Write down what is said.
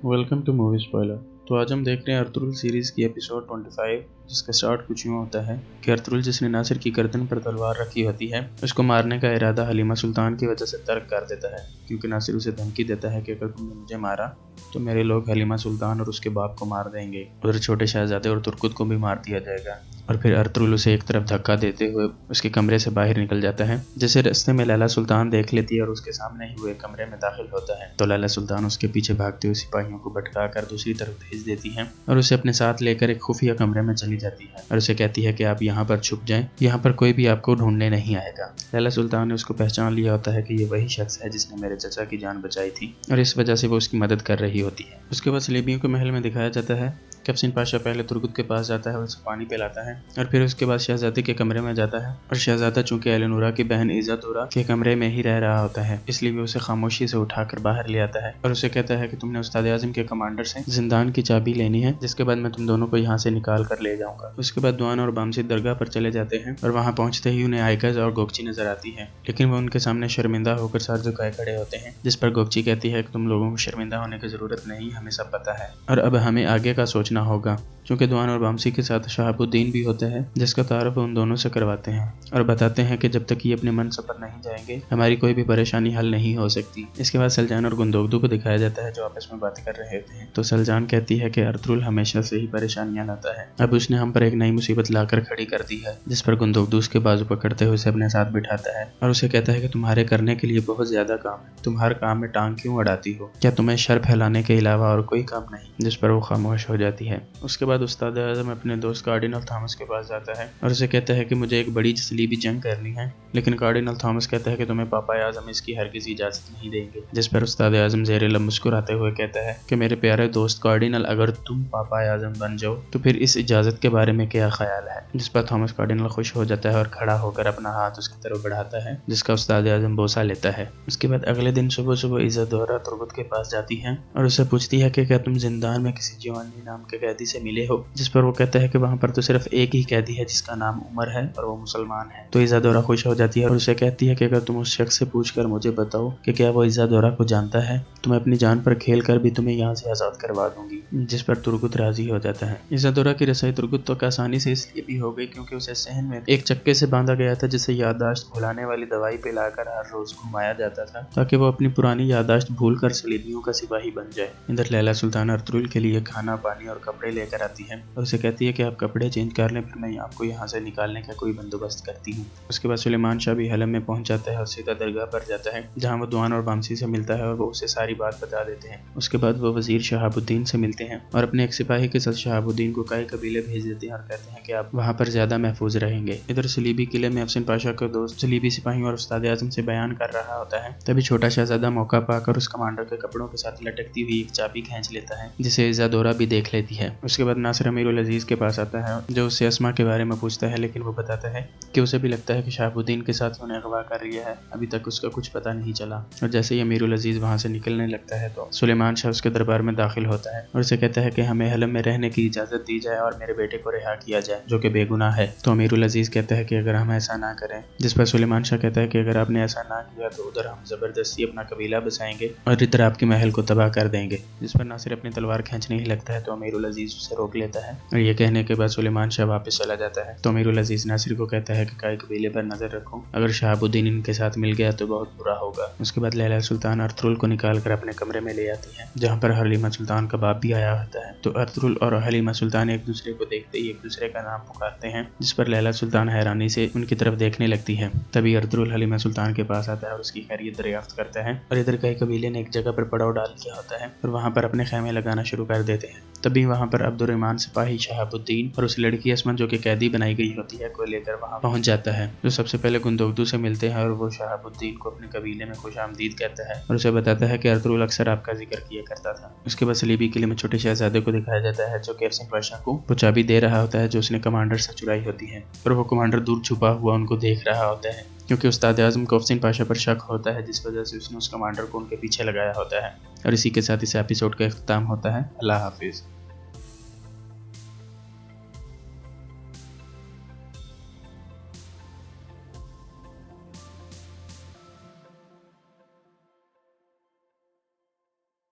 Welcome two movie spoiler. तो आज हम देख रहे हैं अर्तुगरुल सीरीज की एपिसोड 25, जिसका स्टार्ट कुछ यूँ होता है कि अर्तुगरुल, जिसने नासिर की गर्दन पर तलवार रखी होती है, उसको मारने का इरादा हलीमा सुल्तान की वजह से तर्क कर देता है, क्योंकि नासिर उसे धमकी देता है कि अगर तुमने मुझे मारा तो मेरे लोग हलीमा सुल्तान और उसके बाप को मार देंगे। उधर छोटे शहजादे और तुर्कुत को भी मार दिया जाएगा। और फिर अर्तुगरुल उसे एक तरफ धक्का देते हुए उसके कमरे से बाहर निकल जाता है। जैसे रास्ते में लैला सुल्तान देख लेती है और उसके सामने ही हुए कमरे में दाखिल होता है, तो लैला सुल्तान उसके पीछे भागते हुए सिपाहियों को भटका कर दूसरी तरफ भेज देती है और उसे अपने साथ लेकर एक खुफिया कमरे में चली जाती है और उसे कहती है कि आप यहाँ पर छुप जाएं, यहाँ पर कोई भी आपको ढूंढने नहीं आएगा। लैला सुल्तान ने उसको पहचान लिया होता है कि ये वही शख्स है जिसने मेरे चचा की जान बचाई थी और इस वजह से वो उसकी मदद कर रही होती है। उसके बाद सलीबियों के महल में दिखाया जाता है कि अफसिन पाशा पहले तुर्गुत के पास जाता है और उसे पानी पिलाता है और फिर उसके बाद शहजादे के कमरे में जाता है और शहजादा चूंकि एलेनोरा की बहन इज़ादोरा के कमरे में ही रह रहा होता है, इसलिए वो उसे खामोशी से उठाकर बाहर ले आता है और उसे कहता है कि तुमने उस्ताद आज़म के कमांडर से जिंदान की चाबी लेनी है, जिसके बाद मैं तुम दोनों को यहाँ से निकाल कर ले जाऊंगा। उसके बाद दुआन और बामसी दरगाह पर चले जाते हैं और वहाँ पहुंचते ही उन्हें आइकज और गोकची नजर आती है, लेकिन वो उनके सामने शर्मिंदा होकर सर झुकाए खड़े होते हैं, जिस पर गोकची कहती है कि तुम लोगों को शर्मिंदा होने की जरूरत नहीं, हमें सब पता है और अब हमें आगे का सोचना होगा। चूंकि दुआन और बामसी के साथ शहाबुद्दीन भी होते हैं, जिसका तारुफ उन दोनों से करवाते हैं और बताते हैं कि जब तक ये अपने मनसब पर नहीं जाएंगे हमारी कोई भी परेशानी हल नहीं हो सकती। इसके बाद सलजान और गुंदोगदू को दिखाया जाता है जो आपस में बातें कर रहे थे। तो सलजान कहती है कि अर्तुगरुल हमेशा से ही परेशानियां लाता है, अब उसने हम पर एक नई मुसीबत लाकर खड़ी कर दी है, जिस पर गुंदोगदू उसके बाजू पकड़ते हुए उसे अपने साथ बिठाता है और उसे कहता है कि तुम्हारे करने के लिए बहुत ज्यादा काम है, तुम हर काम में टांग क्यों अड़ाती हो, क्या तुम्हें शर फैलाने के अलावा और कोई काम नहीं, जिस पर वो खामोश हो जाती है। उसके बाद उस्ताद आज़म अपने दोस्त कार्डिनल थॉमस के पास जाता है और उसे कहता है कि मुझे एक बड़ी सलीबी जंग करनी है, लेकिन कार्डिनल थॉमस कहता है कि तुम्हें पापा आज़म इसकी हरगिज़ इजाज़त नहीं देंगे, जिस पर उस्ताद आज़म ज़ेर लब मुस्कुराते हुए कहता है कि मेरे प्यारे दोस्त कार्डिनल, अगर तुम पापा आज़म बन जाओ तो फिर इस इजाज़त के बारे में क्या ख्याल है। जिस पर थॉमस कार्डिनल खुश हो जाता है और खड़ा होकर अपना हाथ उसकी तरफ बढ़ाता है, जिसका उस्ताद आज़म बोसा लेता है। उसके बाद अगले दिन सुबह सुबह इज़ादोरा तुर्गुत के पास जाती है और उससे पूछती है कि क्या तुम जिंदान में किसी जिवानी नाम के कैदी से मिले हो, जिस पर वो कहता है कि वहाँ पर तो सिर्फ एक ही कैदी है जिसका नाम उमर है और वो मुसलमान है। तो इज़ादोरा खुश हो जाती है और उसे कहती है कि अगर तुम उस शख्स से पूछकर मुझे बताओ कि क्या वो इज़ादोरा को जानता है तो मैं अपनी जान पर खेल कर भी तुम्हें यहाँ से आज़ाद करवा दूंगी, जिस पर तुर्गुत राजी हो जाता है। इज़ादोरा की रसाई तुर्गुत तो आसानी से इसलिए भी हो गई क्योंकि उसे सहन में एक चक्के से बांधा गया था, जिसे याददाश्त भुलाने वाली दवाई पिलाकर हर रोज घुमाया जाता था ताकि वो अपनी पुरानी याददाश्त भूल कर सलीबियों का सिपाही बन जाए। इधर लैला सुल्तान अर्तुगरुल के लिए खाना पानी और कपड़े लेकर आती है और उसे कहती है कि आप कपड़े चेंज कर लें, फिर मैं आपको यहाँ से निकालने का कोई बंदोबस्त करती हूँ। उसके बाद सुलेमान शाह भी हलम में पहुंच जाता है और सीधा दरगाह पर जाता है, जहाँ वो दुआन और बामसी से मिलता है और वो उसे सारी बात बता देते हैं। उसके बाद वो वजीर शहाबुद्दीन से मिलते हैं और अपने एक सिपाही के साथ शहाबुद्दीन को कई कबीले भेज देते हैं और कहते हैं कि आप वहाँ पर ज्यादा महफूज रहेंगे। इधर सलीबी किले में अफसिन पाशा का दोस्त सलीबी सिपाही और उस्ताद आज़म से बयान कर रहा होता है, तभी छोटा शहजादा मौका पाकर उस कमांडर के कपड़ों के साथ लटकती हुई एक चाबी खींच लेता है, जिसे इज़ादोरा भी देख लेती है। उसके बाद नासिर अमीरुल अजीज के पास आता है जो उससे अस्मा के बारे में पूछता है, लेकिन वो बताता है कि उसे भी लगता है कि शहाबुद्दीन के साथ उन्हें अगवा कर लिया है, अभी तक उसका कुछ पता नहीं चला। और जैसे ही अमीरुल अजीज वहाँ से निकलने लगता है तो सुलेमान शाह उसके दरबार में दाखिल होता है और उसे कहता है कि हमें हलम में रहने की इजाजत दी जाए और मेरे बेटे को रिहा किया जाए जो कि बेगुनाह है। तो अमीरुल अजीज कहता है कि अगर हम ऐसा ना करें, जिस पर सुलेमान शाह कहता है कि अगर आपने ऐसा ना किया तो उधर हम जबरदस्ती अपना कबीला बसाएंगे और इधर आपके महल को तबाह कर देंगे। जिस पर नासिर अपनी तलवार खींचने ही लगता है तो अमीरुल अजीज उसे रोक लेता है और ये कहने के बाद सुलेमान शाह वापस चला जाता है। तो अमीरुल अजीज नासिर को कहता है कि कई कबीले पर नजर रखो, अगर शहाबुद्दीन इनके साथ मिल गया तो बहुत बुरा होगा। उसके बाद लैला सुल्तान अर्तुगरुल को निकाल कर अपने कमरे में ले आती है, जहाँ पर हलीमा सुल्तान का बाप भी आया होता है। तो अर्तुगरुल और हलीमा सुल्तान एक दूसरे को देखते ही एक दूसरे का नाम पुकारते हैं, जिस पर लैला सुल्तान हैरानी से उनकी तरफ देखने लगती है। तभी अर्तुगरुल हलीमा सुल्तान के पास आता है और उसकी खैरियत दरियाफ्त करता है और इधर कई कबीले ने एक जगह पर पड़ाव डाल किया होता है और वहाँ पर अपने खैमे लगाना शुरू कर देते हैं। तभी वहाँ पर अब्दुर्रहमान सिपाही शहाबुद्दीन और उस लड़की अस्मा जो कि कैदी बनाई गई होती है को लेकर वहाँ पहुँच जाता है, जो सबसे पहले गुंदोगदू से मिलते हैं और वो शहाबुद्दीन को अपने कबीले में खुशामदीद कहता है और उसे बताता है कि अर्तुगरुल अक्सर आपका जिक्र किया करता था। उसके बाद सलीबी किले में छोटे शहजादे को दिखाया जाता है जो कि अफसिन पाशा को वो चाबी दे रहा होता है जो उसने कमांडर से चुराई होती है, और वो कमांडर दूर छुपा हुआ उनको देख रहा होता है क्योंकि उस्ताद आज़म को अफसिन पाशा पर शक होता है, जिस वजह से उसने उस कमांडर को उनके पीछे लगाया होता है। और इसी के साथ इस एपिसोड का इख्तिताम होता है। अल्लाह हाफिज़।